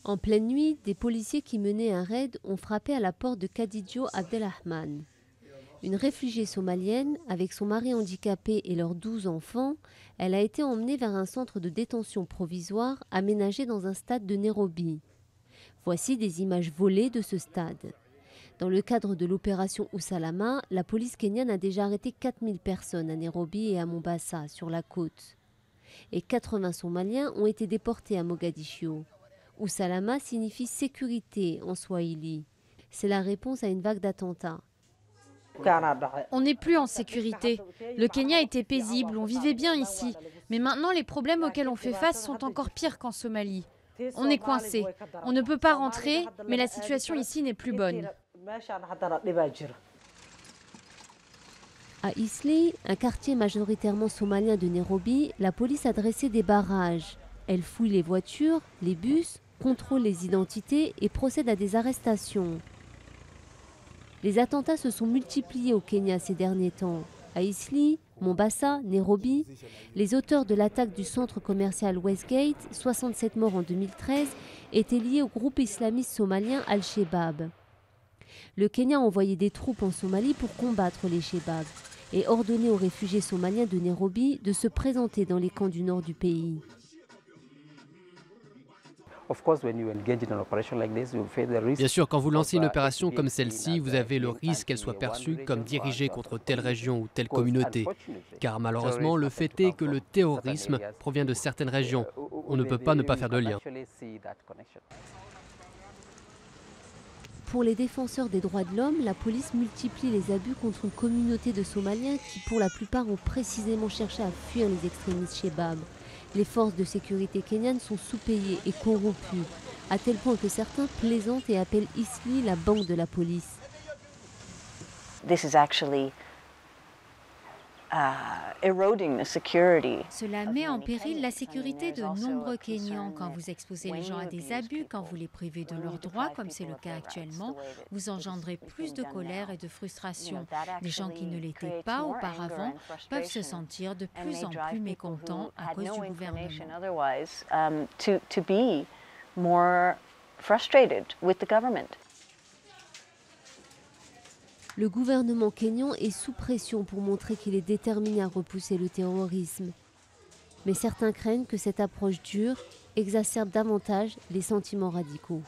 En pleine nuit, des policiers qui menaient un raid ont frappé à la porte de Khadidjo Abdelrahman. Une réfugiée somalienne, avec son mari handicapé et leurs 12 enfants, elle a été emmenée vers un centre de détention provisoire aménagé dans un stade de Nairobi. Voici des images volées de ce stade. Dans le cadre de l'opération Usalama, la police kenyane a déjà arrêté 4000 personnes à Nairobi et à Mombasa, sur la côte. Et 80 Somaliens ont été déportés à Mogadiscio. Usalama signifie sécurité en swahili. C'est la réponse à une vague d'attentats. On n'est plus en sécurité. Le Kenya était paisible, on vivait bien ici. Mais maintenant, les problèmes auxquels on fait face sont encore pires qu'en Somalie. On est coincé. On ne peut pas rentrer, mais la situation ici n'est plus bonne. À Eastleigh, un quartier majoritairement somalien de Nairobi, la police a dressé des barrages. Elle fouille les voitures, les bus, contrôle les identités et procède à des arrestations. Les attentats se sont multipliés au Kenya ces derniers temps. À Eastleigh, Mombasa, Nairobi, les auteurs de l'attaque du centre commercial Westgate, 67 morts en 2013, étaient liés au groupe islamiste somalien Al-Shabaab. Le Kenya a envoyé des troupes en Somalie pour combattre les Shabaab et ordonné aux réfugiés somaliens de Nairobi de se présenter dans les camps du nord du pays. Bien sûr, quand vous lancez une opération comme celle-ci, vous avez le risque qu'elle soit perçue comme dirigée contre telle région ou telle communauté. Car malheureusement, le fait est que le terrorisme provient de certaines régions. On ne peut pas ne pas faire de lien. Pour les défenseurs des droits de l'homme, la police multiplie les abus contre une communauté de Somaliens qui, pour la plupart, ont précisément cherché à fuir les extrémistes Shabaab. Les forces de sécurité kenyanes sont sous-payées et corrompues, à tel point que certains plaisantent et appellent Eastleigh la banque de la police. Cela met en péril la sécurité de nombreux Kenyans. Quand vous exposez les gens à des abus, quand vous les privez de leurs droits, comme c'est le cas actuellement, vous engendrez plus de colère et de frustration. Les gens qui ne l'étaient pas auparavant peuvent se sentir de plus en plus mécontents à cause du gouvernement. Le gouvernement kényan est sous pression pour montrer qu'il est déterminé à repousser le terrorisme. Mais certains craignent que cette approche dure exacerbe davantage les sentiments radicaux.